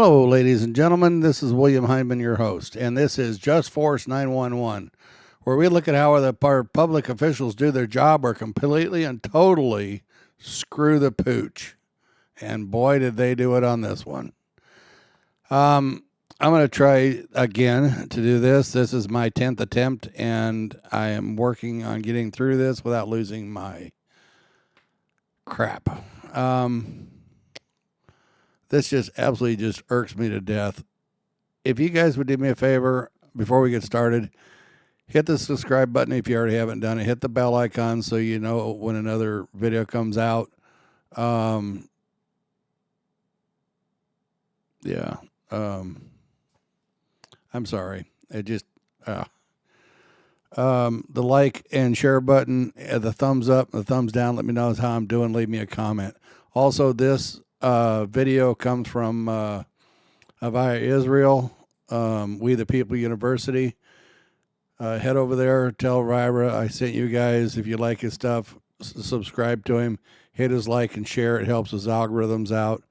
Hello, ladies and gentlemen. This is William Hyman, your host, and this is Just Force 911, where we look at how our public officials do their job or completely and totally screw the pooch. And boy, did they do it on this one. I'm going to try again to do this. This is my 10th attempt, and I am working on getting through this without losing my crap. This just absolutely just irks me to death. If you guys would do me a favor before we get started, hit the subscribe button if you already haven't done it. Hit the bell icon so you know when another video comes out. I'm sorry. It just the like and share button, the thumbs up, the thumbs down. Let me know how I'm doing. Leave me a comment. Also, this video comes from via Israel. We the People University. Head over there. Tell Ryra I sent you guys. If you like his stuff, subscribe to him. Hit his like and share. It helps his algorithms out.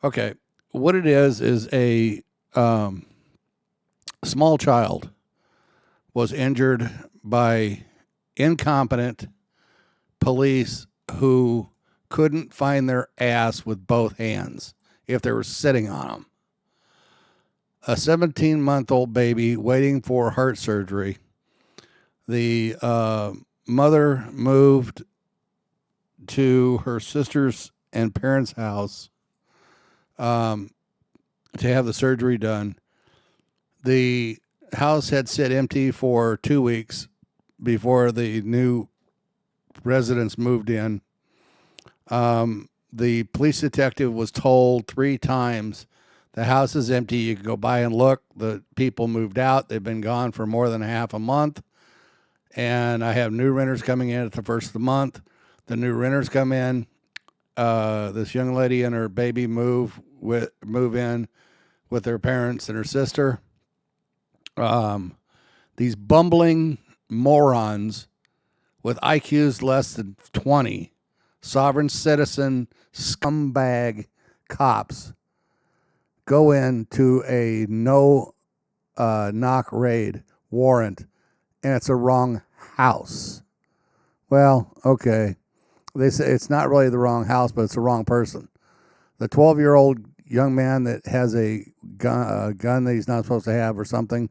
Okay, what it is a small child was injured by incompetent police who couldn't find their ass with both hands if they were sitting on them. A 17-month-old baby waiting for heart surgery. The mother moved to her sister's and parents' house to have the surgery done. The house had sat empty for 2 weeks before the new residents moved in. The police detective was told 3 times the house is empty. You can go by and look. The people moved out. They've been gone for more than half a month. And I have new renters coming in at the first of the month. The new renters come in. This young lady and her baby move in with their parents and her sister. These bumbling morons with IQs less than 20, sovereign citizen scumbag cops go into a no knock raid warrant, and it's a wrong house. Well, okay. They say it's not really the wrong house, but it's the wrong person. The 12-year-old young man that has a gun that he's not supposed to have or something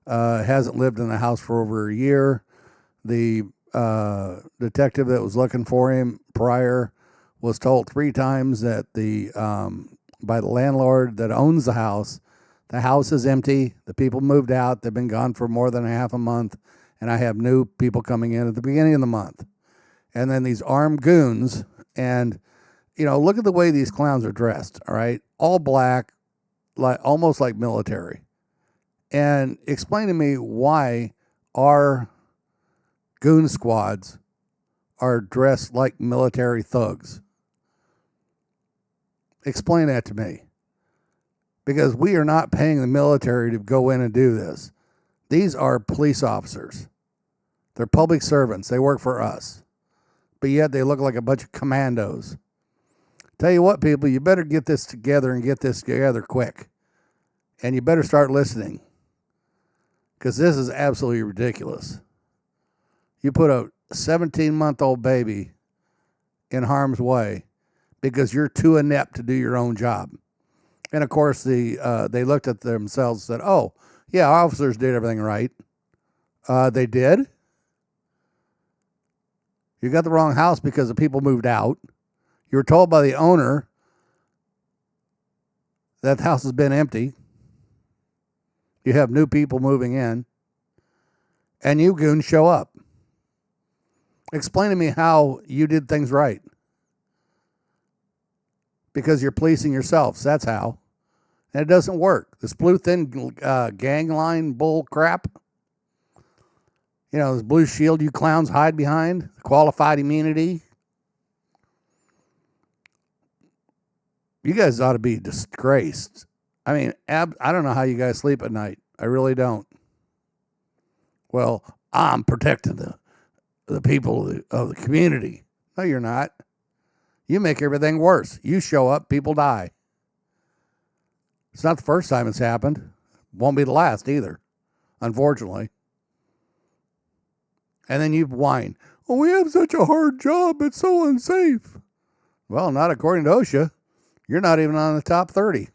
hasn't lived in the house for over a year. The detective that was looking for him prior was told 3 times that by the landlord that owns the house is empty. The people moved out. They've been gone for more than half a month, and I have new people coming in at the beginning of the month. And then these armed goons, and look at the way these clowns are dressed. All right, all black, like almost like military. And explain to me why our goon squads are dressed like military thugs. Explain that to me. Because we are not paying the military to go in and do this. These are police officers. They're public servants. They work for us. But yet they look like a bunch of commandos. Tell you what, people, you better get this together and get this together quick. And you better start listening. Because this is absolutely ridiculous. You put a 17-month-old baby in harm's way because you're too inept to do your own job. And, of course, they looked at themselves and said, oh, yeah, our officers did everything right. They did? You got the wrong house because the people moved out. You were told by the owner that the house has been empty. You have new people moving in. And you goons show up. Explain to me how you did things right. Because you're policing yourselves. That's how. And it doesn't work. This blue thin gang line bull crap. This blue shield you clowns hide behind. Qualified immunity. You guys ought to be disgraced. I mean, I don't know how you guys sleep at night. I really don't. Well, I'm protecting the people of the community. No, you're not. You make everything worse. You show up, people die. It's not the first time it's happened. Won't be the last either, unfortunately. And then you whine, oh, we have such a hard job, it's so unsafe. Well, not according to OSHA. You're not even on the top 30.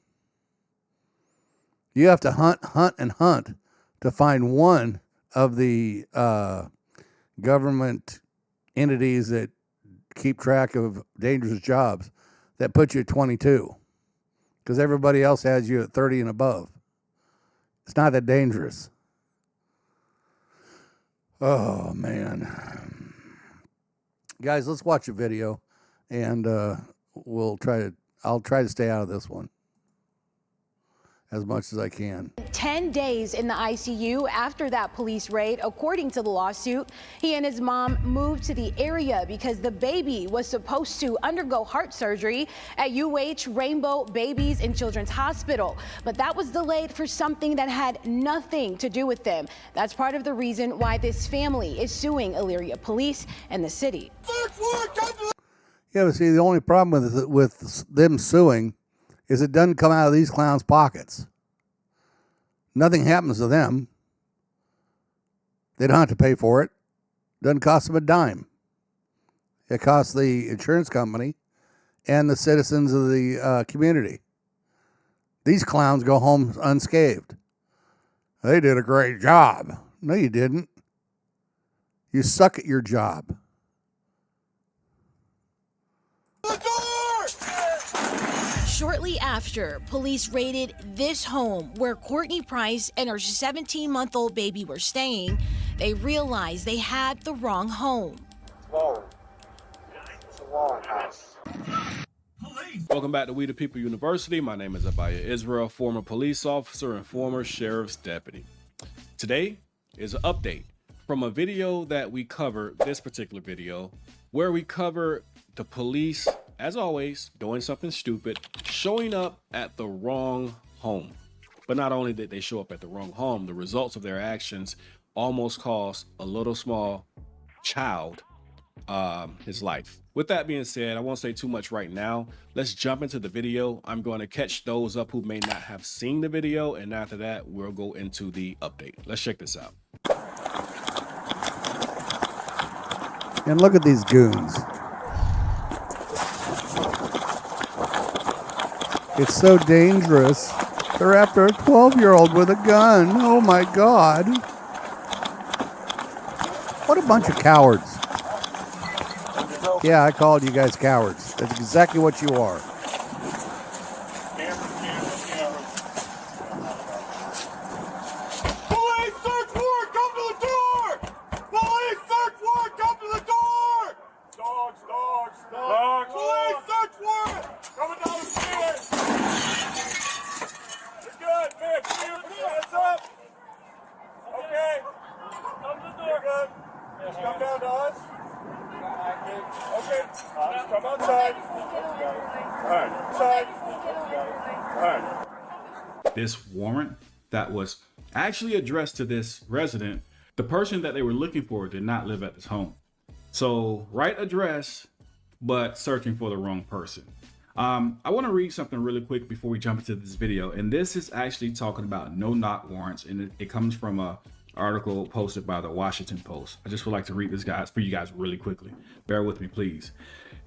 You have to hunt, and hunt to find one of the government entities that keep track of dangerous jobs that put you at 22. Because everybody else has you at 30 and above. It's not that dangerous. Oh, man. Guys, let's watch a video, and I'll try to stay out of this one as much as I can. 10 days in the ICU after that police raid. According to the lawsuit, he and his mom moved to the area because the baby was supposed to undergo heart surgery at UH Rainbow Babies and Children's Hospital. But that was delayed for something that had nothing to do with them. That's part of the reason why this family is suing Elyria Police and the city. Yeah, but see, the only problem with them suing is it doesn't come out of these clowns' pockets. Nothing happens to them. They don't have to pay for it. Doesn't cost them a dime. It costs the insurance company and the citizens of the community. These clowns go home unscathed. They did a great job. No, you didn't. You suck at your job. Shortly after, police raided this home where Courtney Price and her 17-month-old baby were staying, they realized they had the wrong home. It's a long house. Welcome back to We the People University. My name is Abaya Israel, former police officer and former sheriff's deputy. Today is an update from a video that we covered, this particular video, where we cover the police, as always, doing something stupid, showing up at the wrong home. But not only did they show up at the wrong home, the results of their actions almost cost a little small child his life. With that being said, I won't say too much right now. Let's jump into the video. I'm going to catch those up who may not have seen the video, and after that, we'll go into the update. Let's check this out. And look at these goons. It's so dangerous. They're after a 12-year-old with a gun. Oh my God. What a bunch of cowards. Yeah, I called you guys cowards. That's exactly what you are. Police search warrant, come to the door! Police search warrant, come to the door! Dogs. Police search warrant, coming down the stairs. You're good, man. Put your hands up. Okay. Come to the door. You're good. Just come down to us. Okay. Come outside. All right. Outside. All right. This warrant that was actually addressed to this resident, the person that they were looking for did not live at this home. So right address, but searching for the wrong person. I want to read something really quick before we jump into this video. And this is actually talking about no-knock warrants. And it comes from a article posted by the Washington Post. I just would like to read this guys for you guys really quickly. Bear with me, please.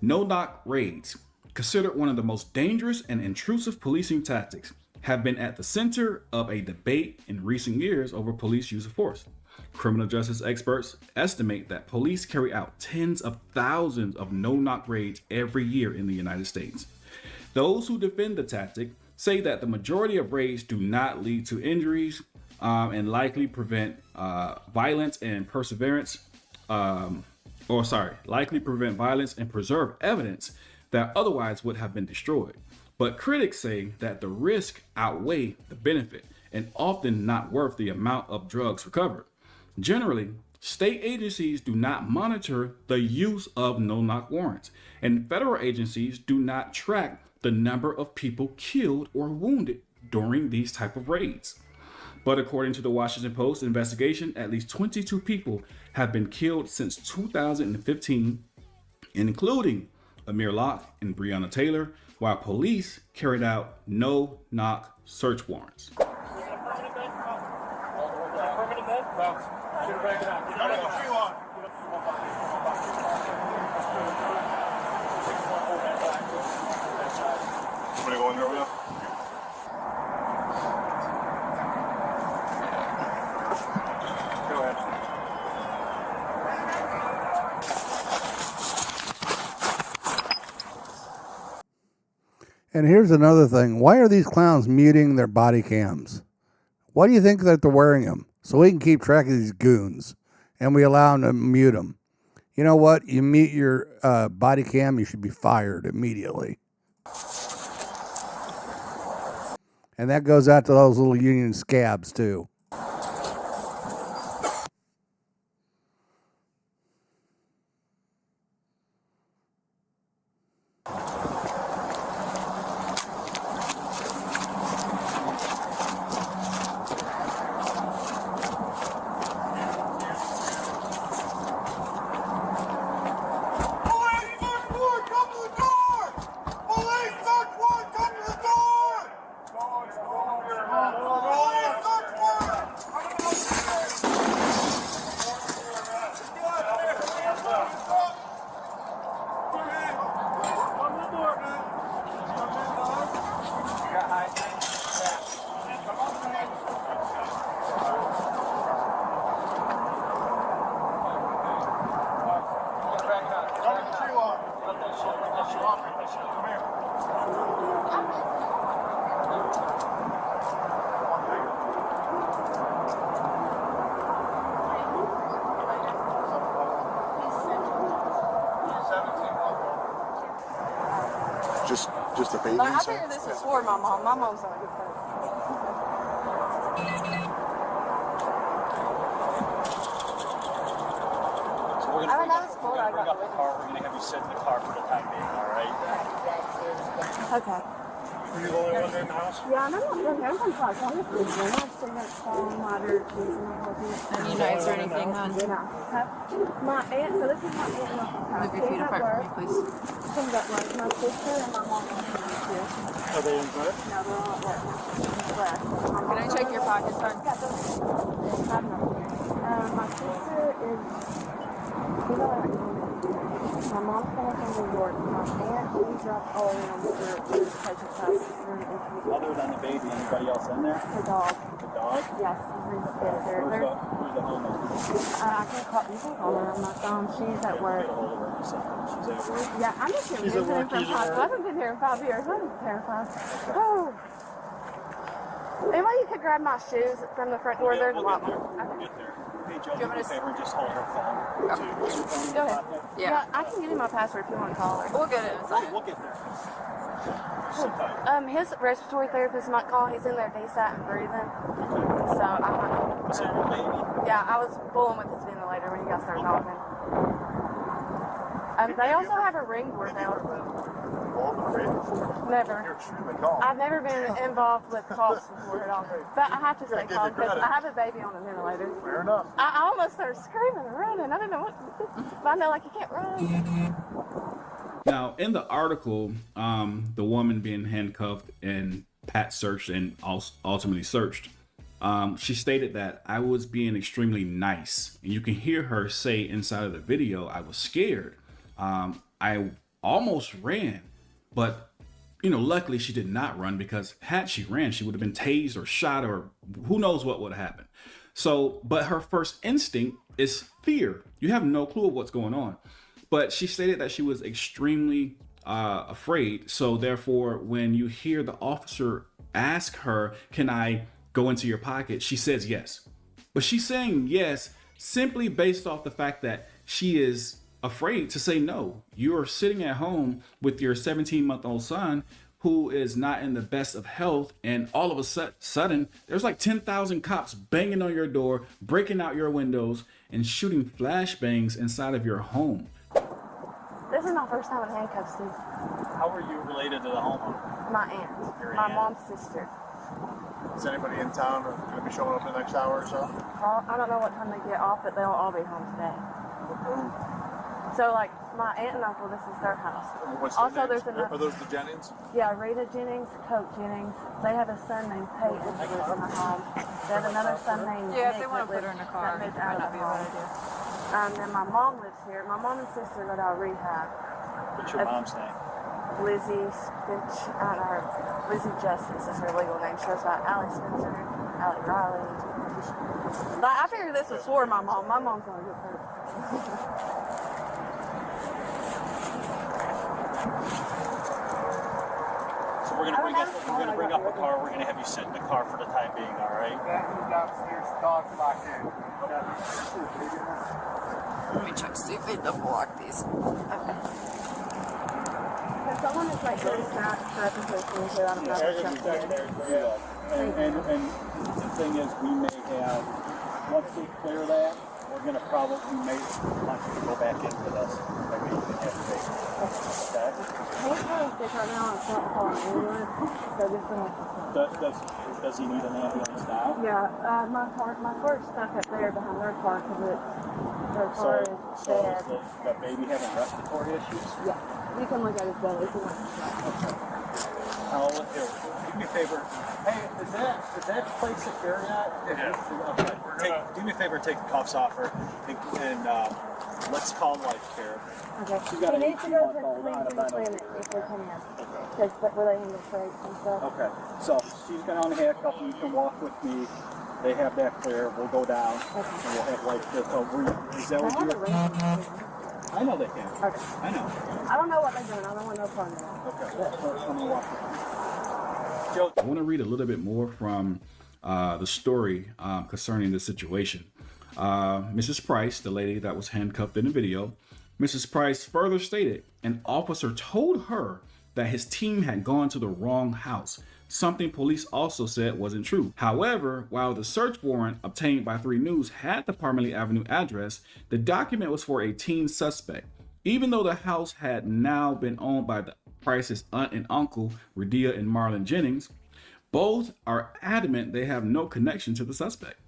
No-knock raids, considered one of the most dangerous and intrusive policing tactics, have been at the center of a debate in recent years over police use of force. Criminal justice experts estimate that police carry out tens of thousands of no-knock raids every year in the United States. Those who defend the tactic say that the majority of raids do not lead to injuries and likely prevent violence and preserve evidence that otherwise would have been destroyed. But critics say that the risk outweigh the benefit and often not worth the amount of drugs recovered. Generally, state agencies do not monitor the use of no-knock warrants, and federal agencies do not track the number of people killed or wounded during these type of raids. But according to the Washington Post investigation, at least 22 people have been killed since 2015 including Amir Locke and Breonna Taylor, while police carried out no-knock search warrants. Somebody go in there with you? Go ahead. And here's another thing. Why are these clowns muting their body cams? Why do you think that they're wearing them? So we can keep track of these goons, and we allow them to mute them. You know what? You mute your body cam, you should be fired immediately. And that goes out to those little union scabs, too. Just a baby. I figured this was for my mom. My mom's not a good person. So we're I mean, gonna that was cool. I bring got up the car. We're gonna have you sit in the car for the time being. All right. Okay. Are you the only one in the house? Yeah, and I'm not really. I'm from Clark. I'm just listening. I'm student, phone, moderate, kids, and I'm working. Any nights or anything, hon? My aunt, so this is my aunt and uncle's house. Move your feet apart from me, please. She's at work. My sister and my mom are here. Are they in bed? No, they're all at work now. Can I check your pockets, hon? Yeah, I'm not here. My sister is, she's all right. My mom's coming from New York. My aunt, she dropped all in for patient's house. Other than the baby, anybody else in there? Her dog. The dog? Yes, she's there. Where's the homeless? I can't call, you can call her on my phone. She's at work. Get a hold of her in a second. She's at work. Yeah, I'm just here visiting from 5. I haven't been here in 5 years. I'm terrified. Oh. Anyway, you could grab my shoes from the front door. There's a lot more. We'll get there. Hey, Joe, Do you do me want a me to favor and just hold her phone. Too. Is your phone in Go your ahead. pocket? Yeah. I can give you my password if you want to call her. We'll get it in a second. We'll get there. Sit tight. His respiratory therapist might call. He's in there desat and breathing. So I'm not. Is it your baby? Yeah, I was fooling with his ventilator when you guys started talking. They also have a ring doorbell. Never. You're extremely calm. I've never been involved with coughs before at all. But I have to stay calm because I have a baby on a ventilator. Fair enough. I almost started screaming and running. I didn't know what. But I know, like, you can't run. Now, in the article, the woman being handcuffed and pat searched and ultimately searched, she stated that I was being extremely nice. And you can hear her say inside of the video, I was scared. I almost ran, but luckily she did not run, because had she ran, she would have been tased or shot, or who knows what would have happened. So, but her first instinct is fear. You have no clue of what's going on. But she stated that she was extremely afraid. So therefore, when you hear the officer ask her, can I go into your pocket? She says yes. But she's saying yes simply based off the fact that she is afraid to say no. You are sitting at home with your 17-month-old son who is not in the best of health, and all of a sudden there's like 10,000 cops banging on your door, breaking out your windows, and shooting flashbangs inside of your home. This is my first time in handcuffs, Steve. How are you related to the homeowner? My aunt. Your My aunt. mom's sister. Is anybody in town going to be showing up in the next hour or so? I don't know what time they get off, but they'll all be home today. So, like, my aunt and uncle. This is their house. What's Also, their names? there's another. Are those the Jennings? Yeah, Rita Jennings, Coke Jennings. They have a son named Peyton who lives in the home. They have another son named Yeah, if Nick they want that to put her in a car, that moved it out might of not the be a home. bad idea. And my mom lives here. My mom and sister go to our rehab. What's your mom's name? Lizzie Spitch, Lizzie Justice is her legal name. She goes by Allie Spencer, Allie Riley. But I figured this was for my mom. My mom's not a good person. So we're gonna bring up a car. We're gonna have you sit in the car for the time being. All right. Downstairs, dog back in. Let me check, see if they double lock these. Okay. If someone is like really snap for reputation too, I don't know. And the thing is, we may have, once we clear that, we may want you to go back into this. Maybe you can have the baby. Okay? He's really sick right now. It's not calling anyone. So just Does he need an ambulance now? yeah, my car's stuck up there behind their car because their car is So dead. is the baby having respiratory issues? Yeah, you can look at his belly if you want to. Here, do me a favor. Hey, is that place secure yet? Yeah. Okay. Do me a favor, take the cuffs off her, and let's call life care. Okay. She's got He an needs to go to 18-month-old Cleveland on a Clinic if we can. Because where they handle freights and stuff. Okay, so she's been on the handcuff. You can walk with me. They have that clear. We'll go down, and we'll have life care. So is that I what have a you're? ring. I know they can. Okay. I know. I don't know what they're doing. I don't want no part of it. Okay, so I'm gonna walk with you. Joe, I want to read a little bit more from the story concerning this situation. Mrs. Price, the lady that was handcuffed in the video, Mrs. Price further stated an officer told her that his team had gone to the wrong house, something police also said wasn't true. However, while the search warrant obtained by 3 News had the Parmalee Avenue address, the document was for a teen suspect. Even though the house had now been owned by the Price's aunt and uncle, Redea and Marlon Jennings, both are adamant they have no connection to the suspect.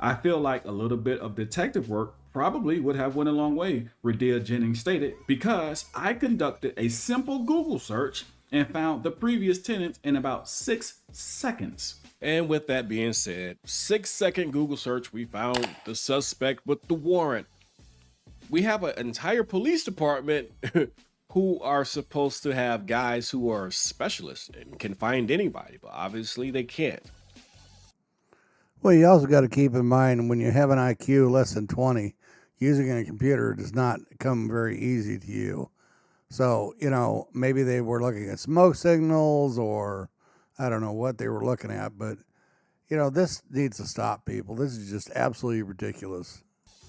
I feel like a little bit of detective work probably would have went a long way, Redea Jennings stated, because I conducted a simple Google search and found the previous tenants in about 6 seconds. And with that being said, 6-second Google search, we found the suspect with the warrant. We have an entire police department who are supposed to have guys who are specialists and can find anybody, but obviously they can't. Well, you also got to keep in mind when you have an IQ less than 20, using a computer does not come very easy to you. So, maybe they were looking at smoke signals or I don't know what they were looking at, but, this needs to stop, people. This is just absolutely ridiculous.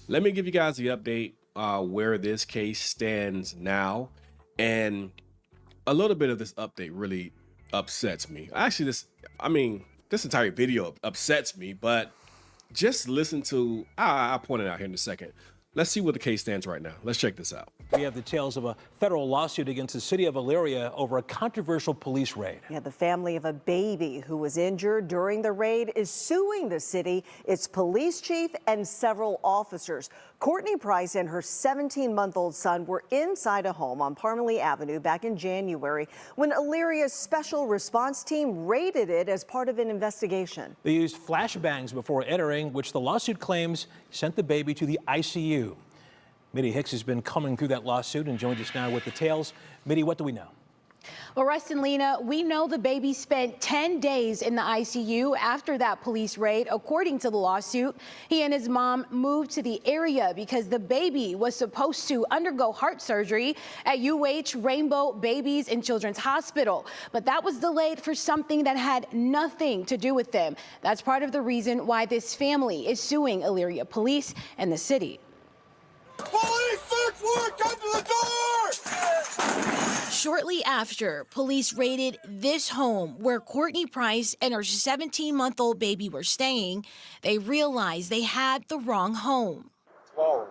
Let me give you guys the update where this case stands now. And a little bit of this update really upsets me. Actually, this entire video upsets me, but just listen to, I'll point it out here in a second. Let's see where the case stands right now. Let's check this out. We have details of a federal lawsuit against the city of Elyria over a controversial police raid. Yeah, the family of a baby who was injured during the raid is suing the city, its police chief, and several officers. Courtney Price and her 17-month-old son were inside a home on Parmalee Avenue back in January when Elyria's special response team raided it as part of an investigation. They used flashbangs before entering, which the lawsuit claims sent the baby to the ICU. Mitty Hicks has been coming through that lawsuit and joins us now with details. Mitty, what do we know? Well, Russ and Lena, we know the baby spent 10 days in the ICU after that police raid. According to the lawsuit, he and his mom moved to the area because the baby was supposed to undergo heart surgery at UH Rainbow Babies and Children's Hospital. But that was delayed for something that had nothing to do with them. That's part of the reason why this family is suing Elyria Police and the city. Police search warrant, come to the door! Shortly after, police raided this home where Courtney Price and her 17-month-old baby were staying, they realized they had the wrong home. Whoa.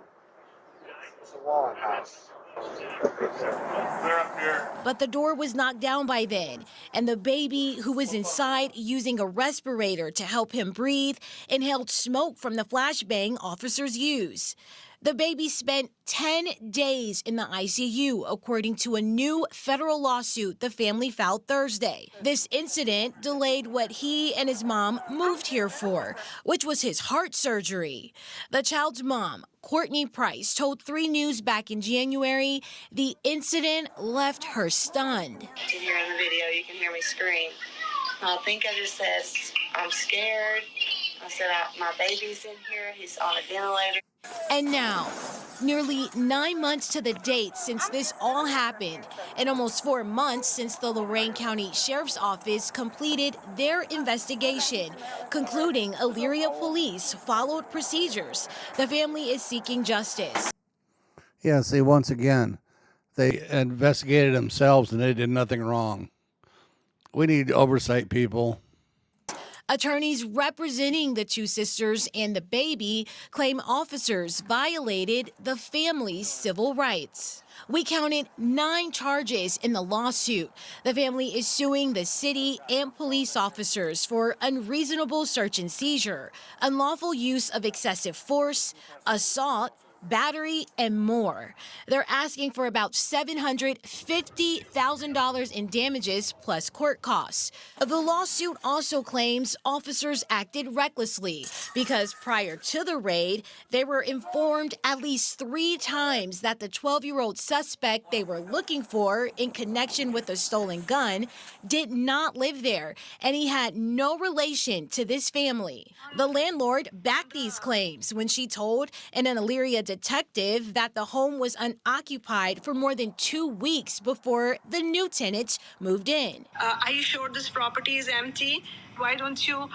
It's a Wallen house. They're up here. But the door was knocked down by then, and the baby, who was inside using a respirator to help him breathe, inhaled smoke from the flashbang officers use. The baby spent 10 days in the ICU, according to a new federal lawsuit the family filed Thursday. This incident delayed what he and his mom moved here for, which was his heart surgery. The child's mom, Courtney Price, told 3 News back in January the incident left her stunned. You hear in the video, you can hear me scream. I think I just said, I'm scared. I said, my baby's in here. He's on a ventilator. And now, nearly 9 months to the date since this all happened, and almost 4 months since the Lorain County Sheriff's Office completed their investigation, concluding Elyria police followed procedures. The family is seeking justice. Yeah, see, once again, they investigated themselves and they did nothing wrong. We need oversight, people. Attorneys representing the 2 sisters and the baby claim officers violated the family's civil rights. We counted 9 charges in the lawsuit. The family is suing the city and police officers for unreasonable search and seizure, unlawful use of excessive force, assault, battery, and more. They're asking for about $750,000 in damages plus court costs. The lawsuit also claims officers acted recklessly because prior to the raid, they were informed at least 3 times that the 12-year-old suspect they were looking for in connection with a stolen gun did not live there, and he had no relation to this family. The landlord backed these claims when she told an Elyria detective that the home was unoccupied for more than 2 weeks before the new tenants moved in. Are you sure this property is empty? Why don't you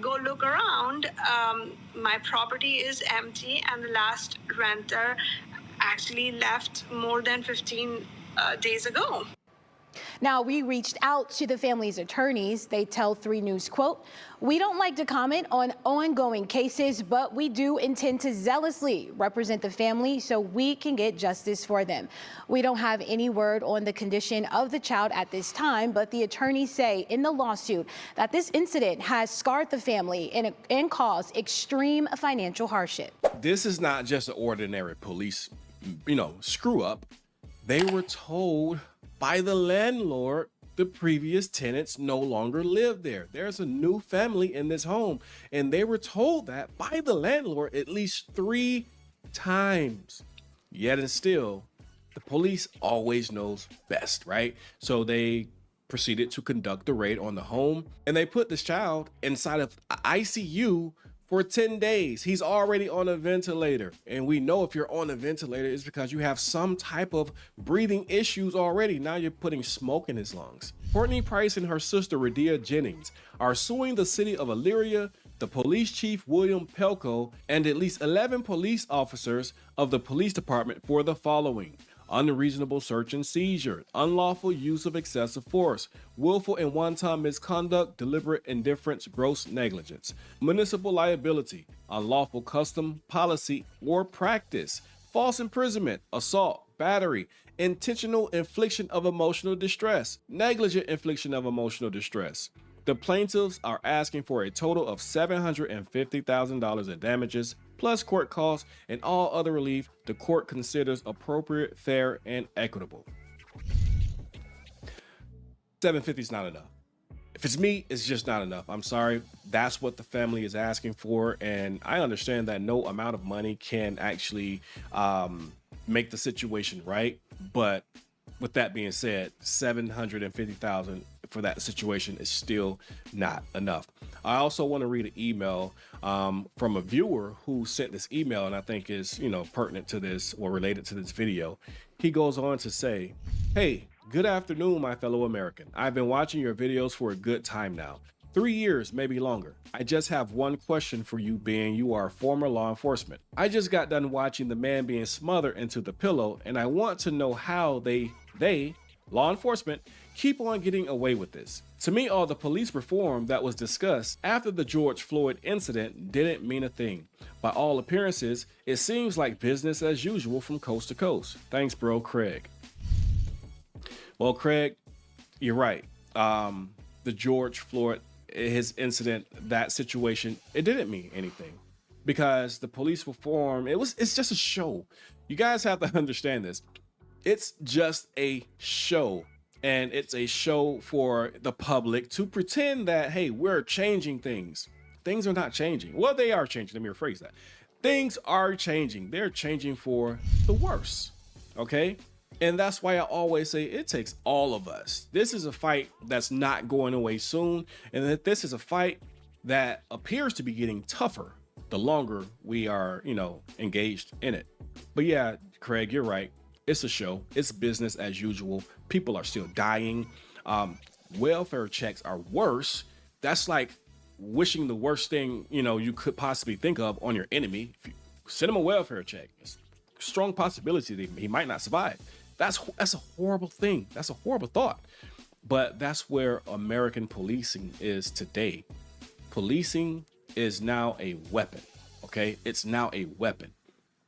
go look around? My property is empty, and the last renter actually left more than 15 days ago. Now, we reached out to the family's attorneys. They tell 3 News, quote, "We don't like to comment on ongoing cases, but we do intend to zealously represent the family so we can get justice for them. We don't have any word on the condition of the child at this time, but the attorneys say in the lawsuit that this incident has scarred the family and caused extreme financial hardship." This is not just an ordinary police, screw up. They were told by the landlord the previous tenants no longer live there. There's a new family in this home, and they were told that by the landlord at least 3 times. Yet and still, the police always knows best, right? So they proceeded to conduct a raid on the home, and they put this child inside of ICU for 10 days. He's already on a ventilator. And we know if you're on a ventilator, it's because you have some type of breathing issues already. Now you're putting smoke in his lungs. Courtney Price and her sister, Radia Jennings, are suing the city of Elyria, the police chief, William Pelko, and at least 11 police officers of the police department for the following: unreasonable search and seizure, unlawful use of excessive force, willful and wanton misconduct, deliberate indifference, gross negligence, municipal liability, unlawful custom, policy, or practice, false imprisonment, assault, battery, intentional infliction of emotional distress, negligent infliction of emotional distress. The plaintiffs are asking for a total of $750,000 in damages, plus court costs and all other relief the court considers appropriate, fair, and equitable. $750 is not enough. If it's me, it's just not enough. I'm sorry. That's what the family is asking for, and I understand that no amount of money can actually make the situation right. But with that being said, $750,000 for that situation is still not enough. I also want to read an email from a viewer who sent this email, and I think is pertinent to this or related to this video. He goes on to say, "Hey, good afternoon, my fellow American. I've been watching your videos for a good time now. 3 years, maybe longer. I just have one question for you, being you are former law enforcement. I just got done watching the man being smothered into the pillow, and I want to know how they, law enforcement, keep on getting away with this. To me, all the police reform that was discussed after the George Floyd incident didn't mean a thing. By all appearances, it seems like business as usual from coast to coast. Thanks, bro, Craig." Well, Craig, you're right. The George Floyd, his incident, that situation, it didn't mean anything. because the police will form. It's just a show. You guys have to understand this. It's just a show, and it's a show for the public to pretend that, hey, we're changing things. Things are not changing. Well, they are changing. Let me rephrase that. Things are changing. They're changing for the worse. Okay? And that's why I always say it takes all of us. This is a fight that's not going away soon, and that this is a fight that appears to be getting tougher the longer we are, engaged in it. But yeah, Craig, you're right. It's a show. It's business as usual. People are still dying. Welfare checks are worse. That's like wishing the worst thing, you could possibly think of on your enemy. If you send him a welfare check, it's a strong possibility that he might not survive. That's a horrible thing. That's a horrible thought. But that's where American policing is today. Policing is now a weapon. Okay? It's now a weapon.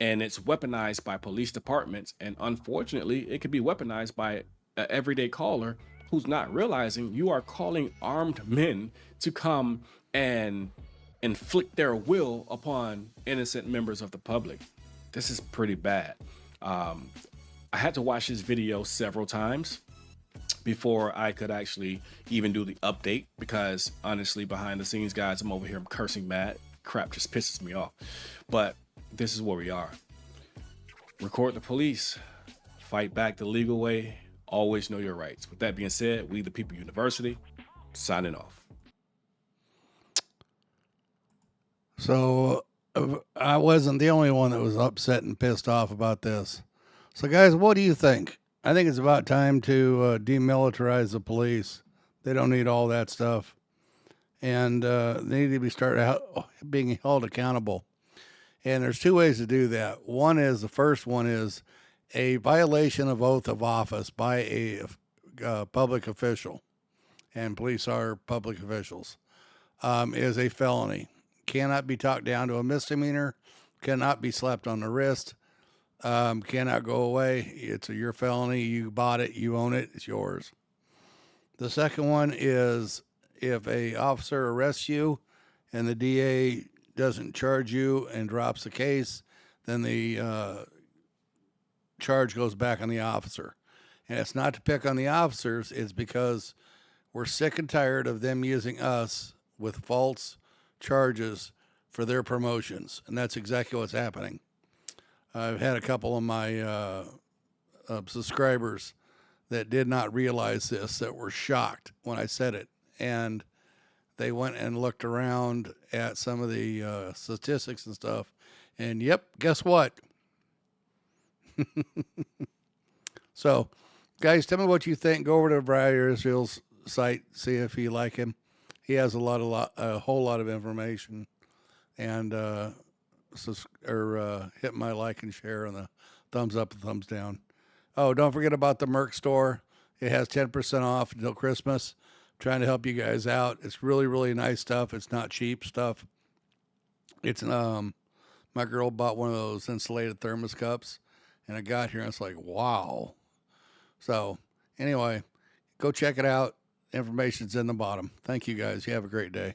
And it's weaponized by police departments. And unfortunately, it could be weaponized by an everyday caller who's not realizing you are calling armed men to come and inflict their will upon innocent members of the public. This is pretty bad. I had to watch this video several times before I could actually even do the update, because honestly, behind the scenes, guys, I'm over here, I'm cursing mad. Crap just pisses me off. But this is where we are. Record the police, fight back the legal way, always know your rights. With that being said, We the People University, signing off. So I wasn't the only one that was upset and pissed off about this. So guys, what do you think? I think it's about time to demilitarize the police. They don't need all that stuff. And they need to be being held accountable. And there's two ways to do that. The first one is a violation of oath of office by a public official, and police are public officials, is a felony. Cannot be talked down to a misdemeanor, cannot be slapped on the wrist, cannot go away. It's your felony. You bought it, you own it, it's yours. The second one is if a officer arrests you and the DA doesn't charge you and drops the case, then the charge goes back on the officer. And it's not to pick on the officers, it's because we're sick and tired of them using us with false charges for their promotions. And that's exactly what's happening. I've had a couple of my subscribers that did not realize this, that were shocked when I said it. And they went and looked around at some of the statistics and stuff. And yep, guess what? So, guys, tell me what you think. Go over to Brian Israel's site, see if you like him. He has a whole lot of information. And hit my like and share and the thumbs up and thumbs down. Oh, don't forget about the Merc store. It has 10% off until Christmas. I'm trying to help you guys out. It's really, really nice stuff. It's not cheap stuff. It's my girl bought one of those insulated thermos cups, and I got here and it's like, wow. So anyway, go check it out. Information's in the bottom. Thank you guys. You have a great day.